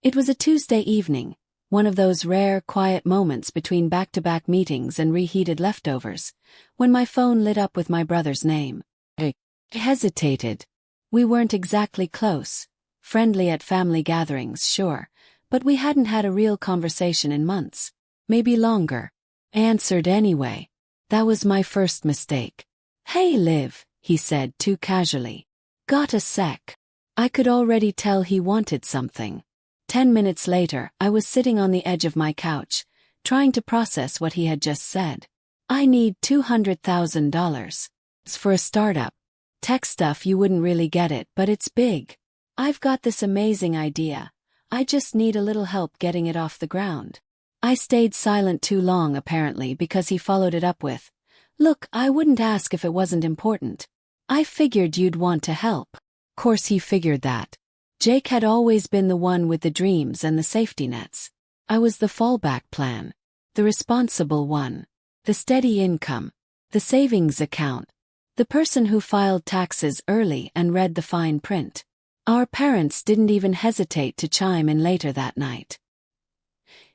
It was a Tuesday evening, one of those rare, quiet moments between back-to-back meetings and reheated leftovers, when my phone lit up with my brother's name. I hesitated. We weren't exactly close, friendly at family gatherings, sure, but we hadn't had a real conversation in months, maybe longer. I answered anyway. That was my first mistake. "Hey, Liv," he said too casually. "Got a sec?" I could already tell he wanted something. 10 minutes later, I was sitting on the edge of my couch, trying to process what he had just said. "I need $200,000. It's for a startup. Tech stuff, you wouldn't really get it, but it's big. I've got this amazing idea. I just need a little help getting it off the ground." I stayed silent too long apparently because he followed it up with, "Look, I wouldn't ask if it wasn't important. I figured you'd want to help." Course he figured that. Jake had always been the one with the dreams and the safety nets. I was the fallback plan. The responsible one. The steady income. The savings account. The person who filed taxes early and read the fine print. Our parents didn't even hesitate to chime in later that night.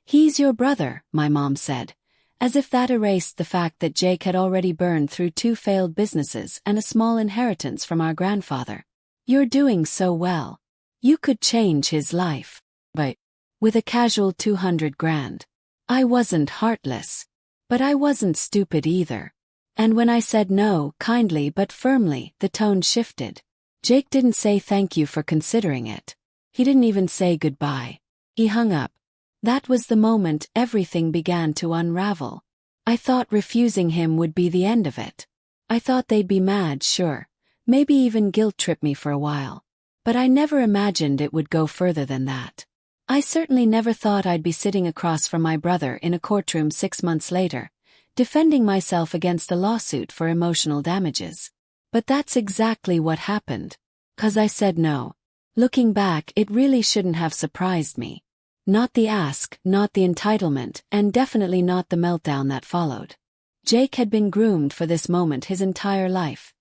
"He's your brother," my mom said, as if that erased the fact that Jake had already burned through 2 failed businesses and a small inheritance from our grandfather. "You're doing so well. You could change his life." But with a casual 200 grand. I wasn't heartless. But I wasn't stupid either. And when I said no, kindly but firmly, the tone shifted. Jake didn't say thank you for considering it. He didn't even say goodbye. He hung up. That was the moment everything began to unravel. I thought refusing him would be the end of it. I thought they'd be mad, sure. Maybe even guilt-trip me for a while. But I never imagined it would go further than that. I certainly never thought I'd be sitting across from my brother in a courtroom 6 months later, defending myself against a lawsuit for emotional damages. But that's exactly what happened. 'Cause I said no. Looking back, it really shouldn't have surprised me. Not the ask, not the entitlement, and definitely not the meltdown that followed. Jake had been groomed for this moment his entire life,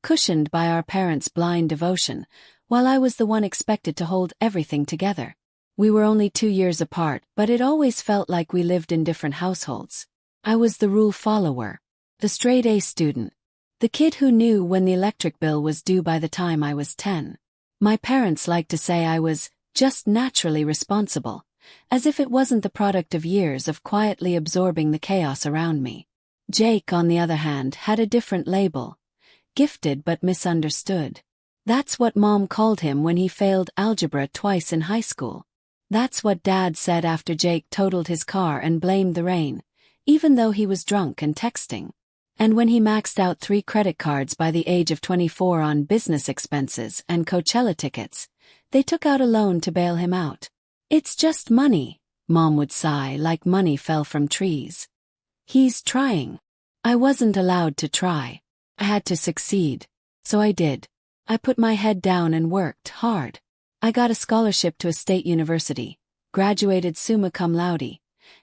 cushioned by our parents' blind devotion, while I was the one expected to hold everything together. We were only 2 years apart, but it always felt like we lived in different households. I was the rule follower, the straight-A student, the kid who knew when the electric bill was due by the time I was 10. My parents liked to say I was just naturally responsible, as if it wasn't the product of years of quietly absorbing the chaos around me. Jake, on the other hand, had a different label. Gifted but misunderstood. That's what Mom called him when he failed algebra twice in high school. That's what Dad said after Jake totaled his car and blamed the rain, even though he was drunk and texting. And when he maxed out 3 credit cards by the age of 24 on business expenses and Coachella tickets, they took out a loan to bail him out. "It's just money," Mom would sigh like money fell from trees. "He's trying." I wasn't allowed to try. I had to succeed. So I did. I put my head down and worked hard. I got a scholarship to a state university, graduated summa cum laude,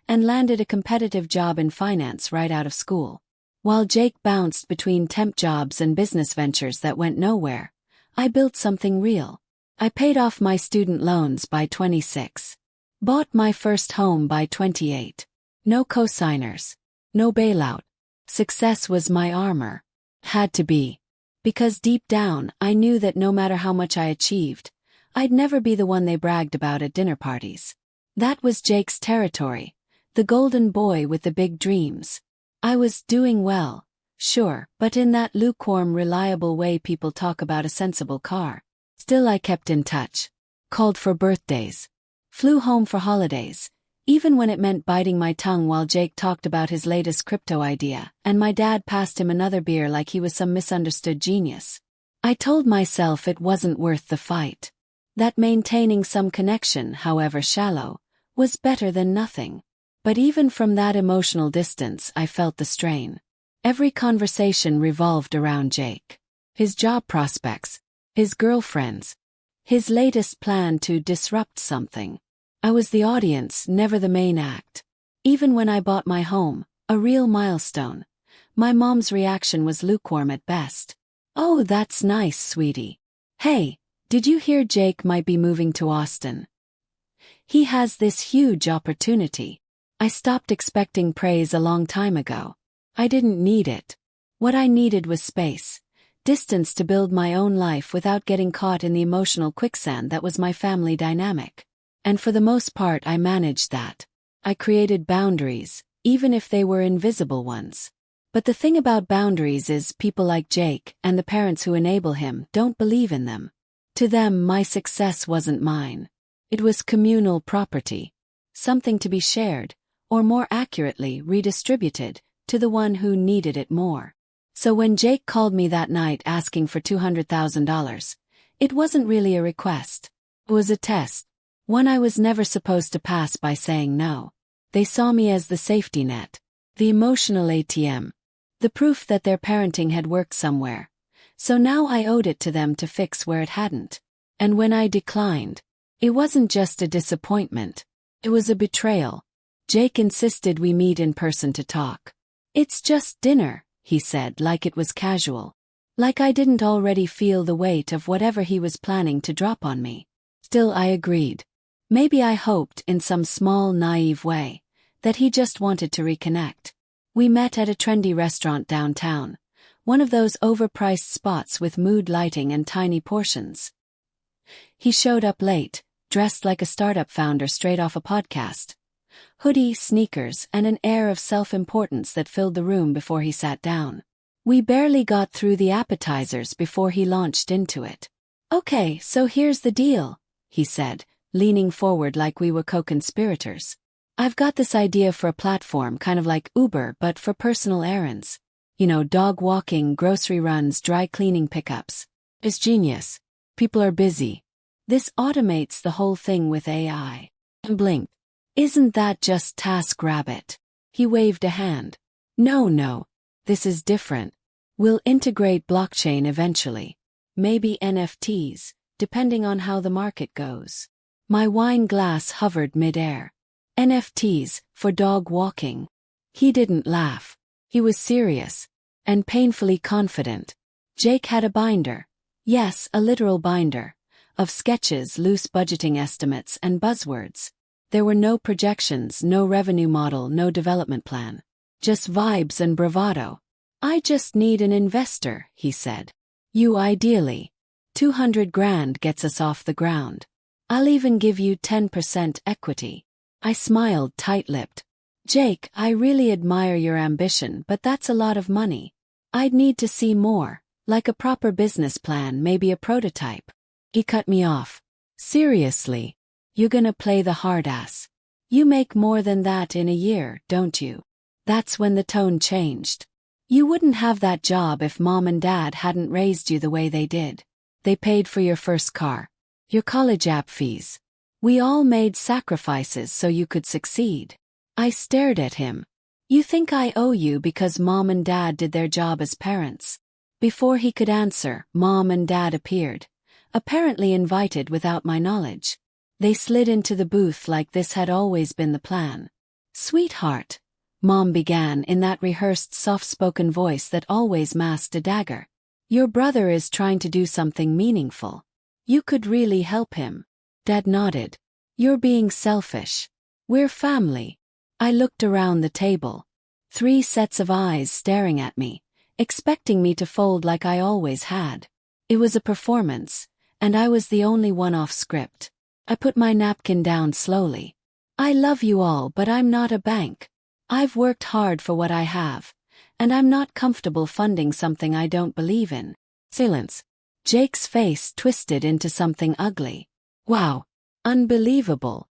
and landed a competitive job in finance right out of school. While Jake bounced between temp jobs and business ventures that went nowhere, I built something real. I paid off my student loans by 26. Bought my first home by 28. No cosigners. No bailout. Success was my armor. Had to be. Because deep down, I knew that no matter how much I achieved, I'd never be the one they bragged about at dinner parties. That was Jake's territory. The golden boy with the big dreams. I was doing well, sure, but in that lukewarm, reliable way people talk about a sensible car. Still, I kept in touch. Called for birthdays. Flew home for holidays, even when it meant biting my tongue while Jake talked about his latest crypto idea, and my dad passed him another beer like he was some misunderstood genius. I told myself it wasn't worth the fight. That maintaining some connection, however shallow, was better than nothing. But even from that emotional distance, I felt the strain. Every conversation revolved around Jake. His job prospects. His girlfriends. His latest plan to disrupt something. I was the audience, never the main act. Even when I bought my home, a real milestone, my mom's reaction was lukewarm at best. "Oh, that's nice, sweetie. Hey, did you hear Jake might be moving to Austin?" He has this huge opportunity. I stopped expecting praise a long time ago. I didn't need it. What I needed was space, distance to build my own life without getting caught in the emotional quicksand that was my family dynamic. And for the most part I managed that. I created boundaries, even if they were invisible ones. But the thing about boundaries is people like Jake and the parents who enable him don't believe in them. To them, my success wasn't mine. It was communal property, something to be shared, or more accurately, redistributed, to the one who needed it more. So when Jake called me that night asking for $200,000, it wasn't really a request. It was a test. One I was never supposed to pass by saying no. They saw me as the safety net, the emotional ATM, the proof that their parenting had worked somewhere. So now I owed it to them to fix where it hadn't. And when I declined, it wasn't just a disappointment. It was a betrayal. Jake insisted we meet in person to talk. "It's just dinner," he said, like it was casual. Like I didn't already feel the weight of whatever he was planning to drop on me. Still, I agreed. Maybe I hoped, in some small, naive way, that he just wanted to reconnect. We met at a trendy restaurant downtown, one of those overpriced spots with mood lighting and tiny portions. He showed up late, dressed like a startup founder straight off a podcast. Hoodie, sneakers, and an air of self-importance that filled the room before he sat down. We barely got through the appetizers before he launched into it. "Okay, so here's the deal," he said, leaning forward like we were co-conspirators. "I've got this idea for a platform kind of like Uber but for personal errands. You know, dog walking, grocery runs, dry cleaning pickups. It's genius. People are busy. This automates the whole thing with AI." And blinked. "Isn't that just TaskRabbit?" He waved a hand. No, this is different. We'll integrate blockchain eventually. Maybe NFTs, depending on how the market goes. My wine glass hovered mid-air. "NFTs, for dog walking." He didn't laugh. He was serious, and painfully confident. Jake had a binder. Yes, a literal binder. Of sketches, loose budgeting estimates, and buzzwords. There were no projections, no revenue model, no development plan. Just vibes and bravado. "I just need an investor," he said. "You ideally. 200 grand gets us off the ground. I'll even give you 10% equity." I smiled tight-lipped. "Jake, I really admire your ambition, but that's a lot of money. I'd need to see more, like a proper business plan, maybe a prototype." He cut me off. "Seriously? You're gonna play the hard ass? You make more than that in a year, don't you?" That's when the tone changed. "You wouldn't have that job if mom and dad hadn't raised you the way they did. They paid for your first car, your college app fees. We all made sacrifices so you could succeed." I stared at him. "You think I owe you because mom and dad did their job as parents?" Before he could answer, mom and dad appeared, apparently invited without my knowledge. They slid into the booth like this had always been the plan. "Sweetheart," Mom began in that rehearsed soft-spoken voice that always masked a dagger. "Your brother is trying to do something meaningful. You could really help him." Dad nodded. "You're being selfish. We're family." I looked around the table. 3 sets of eyes staring at me, expecting me to fold like I always had. It was a performance, and I was the only one off script. I put my napkin down slowly. "I love you all, but I'm not a bank. I've worked hard for what I have, and I'm not comfortable funding something I don't believe in." Silence. Jake's face twisted into something ugly. "Wow. Unbelievable."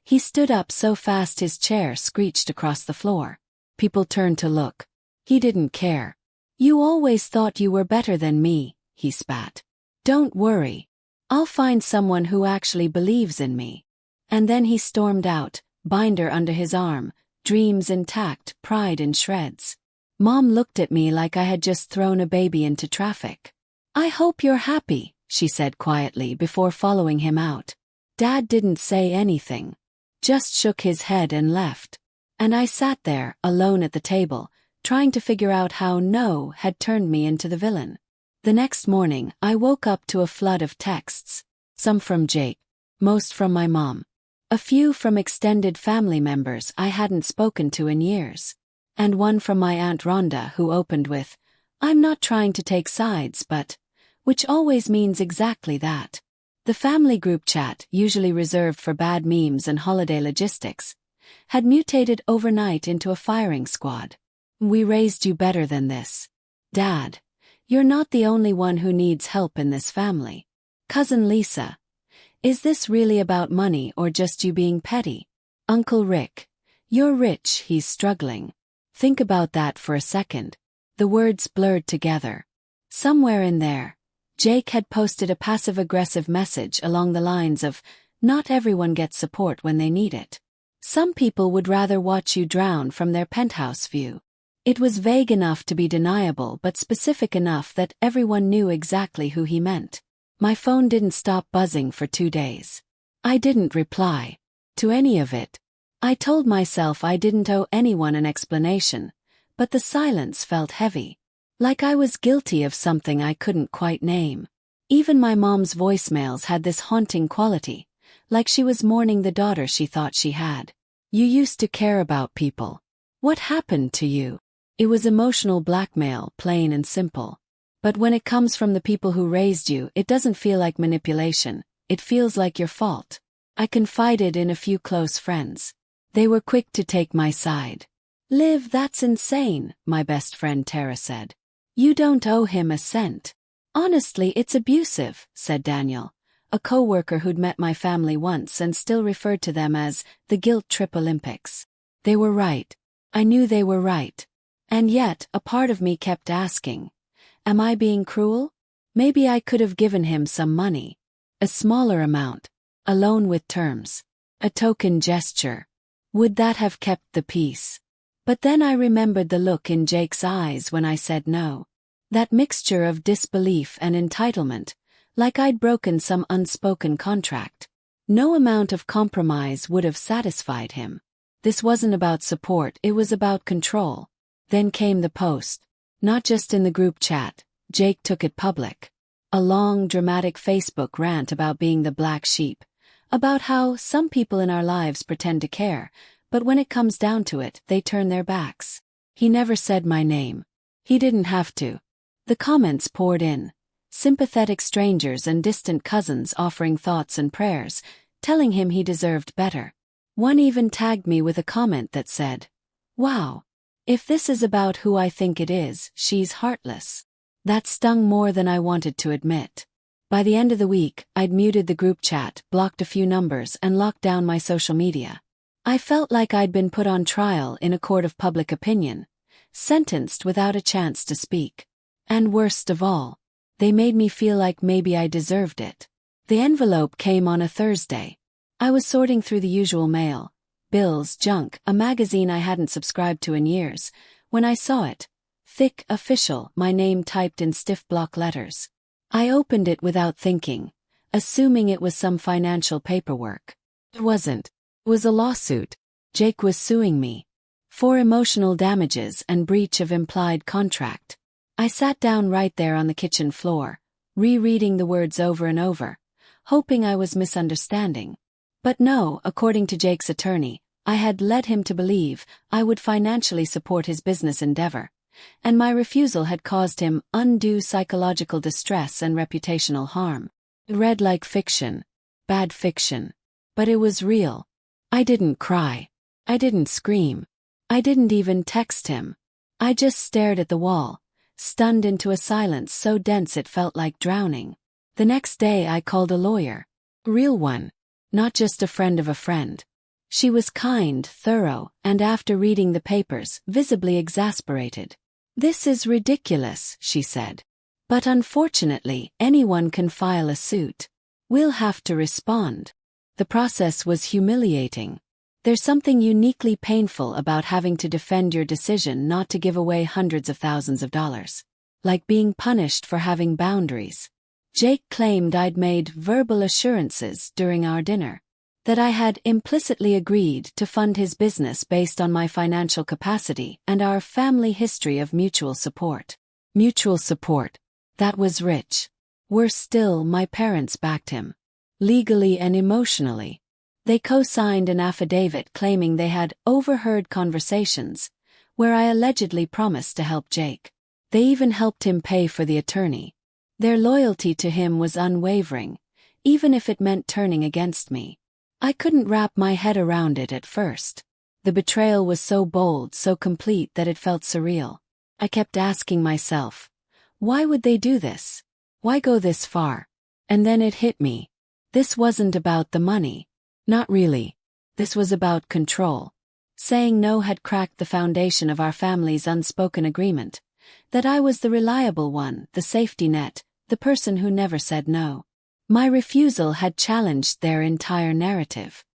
He stood up so fast his chair screeched across the floor. People turned to look. He didn't care. "You always thought you were better than me," he spat. "Don't worry. I'll find someone who actually believes in me." And then he stormed out, binder under his arm, dreams intact, pride in shreds. Mom looked at me like I had just thrown a baby into traffic. "I hope you're happy," she said quietly before following him out. Dad didn't say anything, just shook his head and left. And I sat there, alone at the table, trying to figure out how no had turned me into the villain. The next morning, I woke up to a flood of texts. Some from Jake. Most from my mom. A few from extended family members I hadn't spoken to in years. And one from my Aunt Rhonda who opened with, "I'm not trying to take sides but," which always means exactly that. The family group chat, usually reserved for bad memes and holiday logistics, had mutated overnight into a firing squad. "We raised you better than this. Dad, you're not the only one who needs help in this family. Cousin Lisa, is this really about money or just you being petty? Uncle Rick, you're rich, he's struggling." Think about that for a second. The words blurred together. Somewhere in there, Jake had posted a passive-aggressive message along the lines of, "Not everyone gets support when they need it. Some people would rather watch you drown from their penthouse view." It was vague enough to be deniable but specific enough that everyone knew exactly who he meant. My phone didn't stop buzzing for 2 days. I didn't reply to any of it. I told myself I didn't owe anyone an explanation, but the silence felt heavy. Like I was guilty of something I couldn't quite name. Even my mom's voicemails had this haunting quality, like she was mourning the daughter she thought she had. "You used to care about people. What happened to you?" It was emotional blackmail, plain and simple. But when it comes from the people who raised you, it doesn't feel like manipulation, it feels like your fault. I confided in a few close friends. They were quick to take my side. "Liv, that's insane," my best friend Tara said. "You don't owe him a cent." "Honestly, it's abusive," said Daniel, a co-worker who'd met my family once and still referred to them as the guilt trip Olympics. They were right. I knew they were right. And yet, a part of me kept asking, am I being cruel? Maybe I could have given him some money. A smaller amount. A loan with terms. A token gesture. Would that have kept the peace? But then I remembered the look in Jake's eyes when I said no. That mixture of disbelief and entitlement, like I'd broken some unspoken contract. No amount of compromise would have satisfied him. This wasn't about support, it was about control. Then came the post. Not just in the group chat, Jake took it public. A long, dramatic Facebook rant about being the black sheep. About how some people in our lives pretend to care, but when it comes down to it, they turn their backs. He never said my name. He didn't have to. The comments poured in. Sympathetic strangers and distant cousins offering thoughts and prayers, telling him he deserved better. One even tagged me with a comment that said, "Wow. If this is about who I think it is, she's heartless." That stung more than I wanted to admit. By the end of the week, I'd muted the group chat, blocked a few numbers, and locked down my social media. I felt like I'd been put on trial in a court of public opinion, sentenced without a chance to speak. And worst of all, they made me feel like maybe I deserved it. The envelope came on a Thursday. I was sorting through the usual mail, bills, junk, a magazine I hadn't subscribed to in years, when I saw it. Thick, official, my name typed in stiff block letters. I opened it without thinking, assuming it was some financial paperwork. It wasn't. It was a lawsuit. Jake was suing me for emotional damages and breach of implied contract. I sat down right there on the kitchen floor, rereading the words over and over, hoping I was misunderstanding. But no, according to Jake's attorney, I had led him to believe I would financially support his business endeavor, and my refusal had caused him undue psychological distress and reputational harm. It read like fiction, bad fiction, but it was real. I didn't cry. I didn't scream. I didn't even text him. I just stared at the wall, stunned into a silence so dense it felt like drowning. The next day I called a lawyer. A real one. Not just a friend of a friend. She was kind, thorough, and after reading the papers, visibly exasperated. "This is ridiculous," she said. "But unfortunately, anyone can file a suit. We'll have to respond." The process was humiliating. There's something uniquely painful about having to defend your decision not to give away hundreds of thousands of dollars. Like being punished for having boundaries. Jake claimed I'd made verbal assurances during our dinner. That I had implicitly agreed to fund his business based on my financial capacity and our family history of mutual support. Mutual support. That was rich. Worse still, my parents backed him. Legally and emotionally. They co-signed an affidavit claiming they had overheard conversations, where I allegedly promised to help Jake. They even helped him pay for the attorney. Their loyalty to him was unwavering, even if it meant turning against me. I couldn't wrap my head around it at first. The betrayal was so bold, so complete that it felt surreal. I kept asking myself, why would they do this? Why go this far? And then it hit me. This wasn't about the money. Not really. This was about control. Saying no had cracked the foundation of our family's unspoken agreement. That I was the reliable one, the safety net, the person who never said no. My refusal had challenged their entire narrative.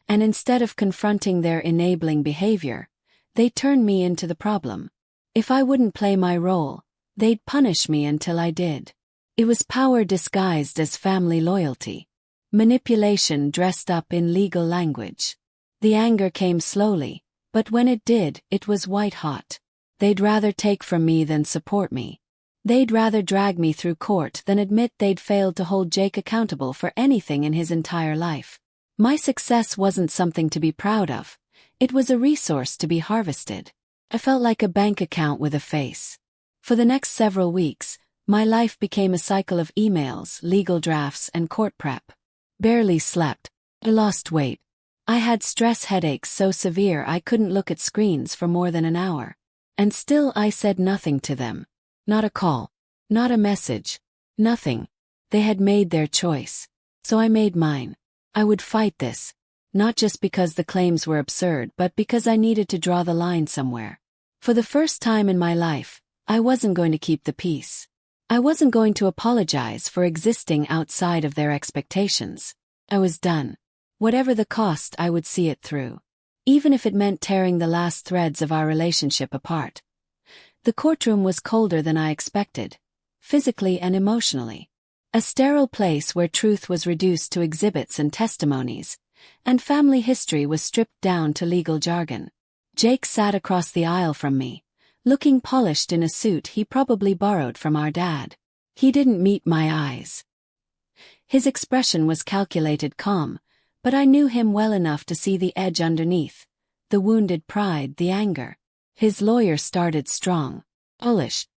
And instead of confronting their enabling behavior, they turned me into the problem. If I wouldn't play my role, they'd punish me until I did. It was power disguised as family loyalty. Manipulation dressed up in legal language. The anger came slowly, but when it did, it was white-hot. They'd rather take from me than support me. They'd rather drag me through court than admit they'd failed to hold Jake accountable for anything in his entire life. My success wasn't something to be proud of. It was a resource to be harvested. I felt like a bank account with a face. For the next several weeks, my life became a cycle of emails, legal drafts, and court prep. Barely slept. I lost weight. I had stress headaches so severe I couldn't look at screens for more than an hour. And still I said nothing to them. Not a call. Not a message. Nothing. They had made their choice. So I made mine. I would fight this. Not just because the claims were absurd, but because I needed to draw the line somewhere. For the first time in my life, I wasn't going to keep the peace. I wasn't going to apologize for existing outside of their expectations. I was done. Whatever the cost, I would see it through. Even if it meant tearing the last threads of our relationship apart. The courtroom was colder than I expected, physically and emotionally. A sterile place where truth was reduced to exhibits and testimonies, and family history was stripped down to legal jargon. Jake sat across the aisle from me, looking polished in a suit he probably borrowed from our dad. He didn't meet my eyes. His expression was calculated calm, but I knew him well enough to see the edge underneath, the wounded pride, the anger. His lawyer started strong. Polish.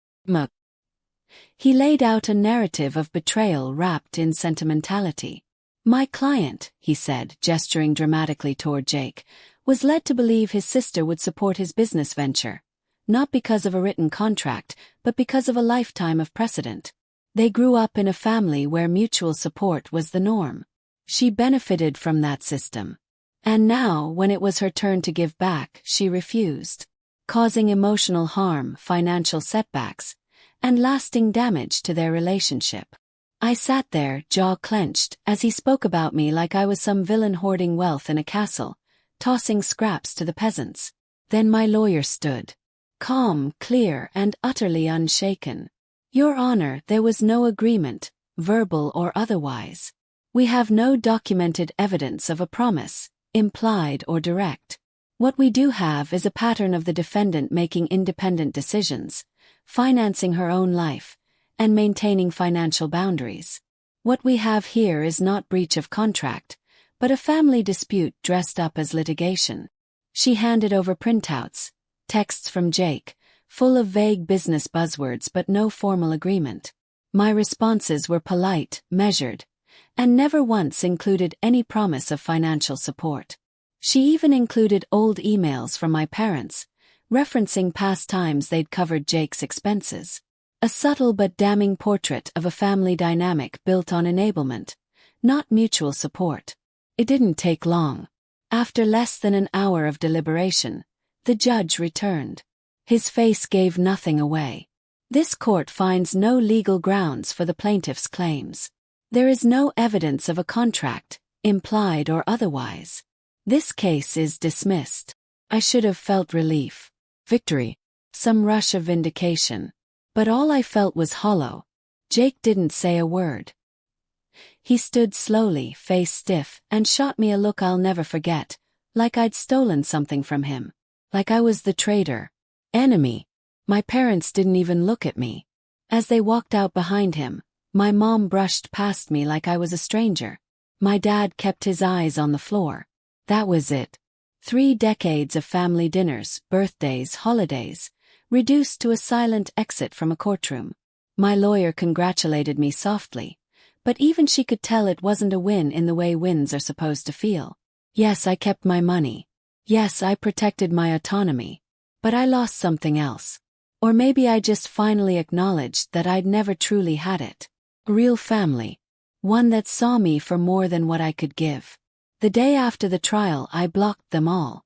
He laid out a narrative of betrayal wrapped in sentimentality. My client, he said, gesturing dramatically toward Jake, was led to believe his sister would support his business venture. Not because of a written contract, but because of a lifetime of precedent. They grew up in a family where mutual support was the norm. She benefited from that system. And now, when it was her turn to give back, she refused, causing emotional harm, financial setbacks, and lasting damage to their relationship. I sat there, jaw clenched, as he spoke about me like I was some villain hoarding wealth in a castle, tossing scraps to the peasants. Then my lawyer stood. Calm, clear, and utterly unshaken. Your Honor, there was no agreement, verbal or otherwise. We have no documented evidence of a promise, implied or direct. What we do have is a pattern of the defendant making independent decisions, financing her own life, and maintaining financial boundaries. What we have here is not breach of contract, but a family dispute dressed up as litigation. She handed over printouts, texts from Jake, full of vague business buzzwords but no formal agreement. My responses were polite, measured, and never once included any promise of financial support. She even included old emails from my parents, referencing past times they'd covered Jake's expenses. A subtle but damning portrait of a family dynamic built on enablement, not mutual support. It didn't take long. After less than an hour of deliberation, the judge returned. His face gave nothing away. This court finds no legal grounds for the plaintiff's claims. There is no evidence of a contract, implied or otherwise. This case is dismissed. I should have felt relief. Victory. Some rush of vindication. But all I felt was hollow. Jake didn't say a word. He stood slowly, face stiff, and shot me a look I'll never forget, like I'd stolen something from him. Like I was the traitor. Enemy. My parents didn't even look at me. As they walked out behind him, my mom brushed past me like I was a stranger. My dad kept his eyes on the floor. That was it. 3 decades of family dinners, birthdays, holidays, reduced to a silent exit from a courtroom. My lawyer congratulated me softly, but even she could tell it wasn't a win in the way wins are supposed to feel. Yes, I kept my money. Yes, I protected my autonomy. But I lost something else. Or maybe I just finally acknowledged that I'd never truly had it. A real family. One that saw me for more than what I could give. The day after the trial, I blocked them all.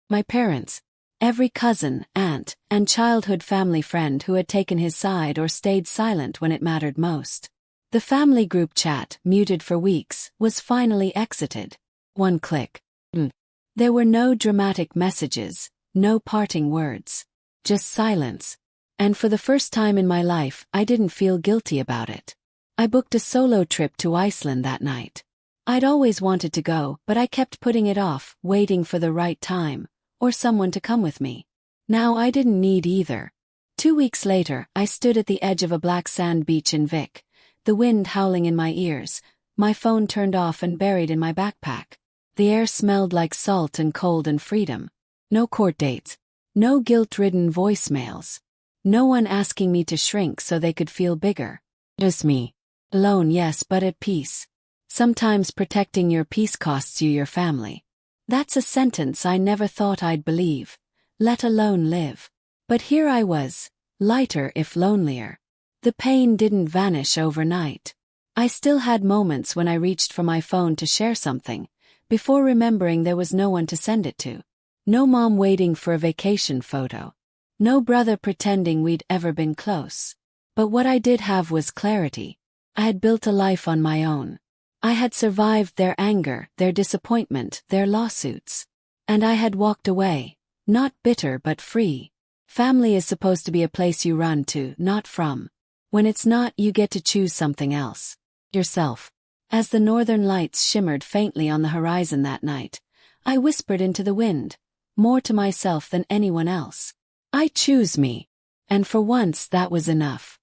My parents, every cousin, aunt, and childhood family friend who had taken his side or stayed silent when it mattered most. The family group chat, muted for weeks, was finally exited. One click. There were no dramatic messages, no parting words. Just silence. And for the first time in my life, I didn't feel guilty about it. I booked a solo trip to Iceland that night. I'd always wanted to go, but I kept putting it off, waiting for the right time, or someone to come with me. Now I didn't need either. 2 weeks later, I stood at the edge of a black sand beach in Vic, the wind howling in my ears, my phone turned off and buried in my backpack. The air smelled like salt and cold and freedom. No court dates. No guilt-ridden voicemails. No one asking me to shrink so they could feel bigger. Just me. Alone, yes, but at peace. Sometimes protecting your peace costs you your family. That's a sentence I never thought I'd believe, let alone live. But here I was, lighter if lonelier. The pain didn't vanish overnight. I still had moments when I reached for my phone to share something, before remembering there was no one to send it to. No mom waiting for a vacation photo. No brother pretending we'd ever been close. But what I did have was clarity. I had built a life on my own. I had survived their anger, their disappointment, their lawsuits. And I had walked away, not bitter but free. Family is supposed to be a place you run to, not from. When it's not, you get to choose something else. Yourself. As the northern lights shimmered faintly on the horizon that night, I whispered into the wind, more to myself than anyone else. I choose me. And for once that was enough.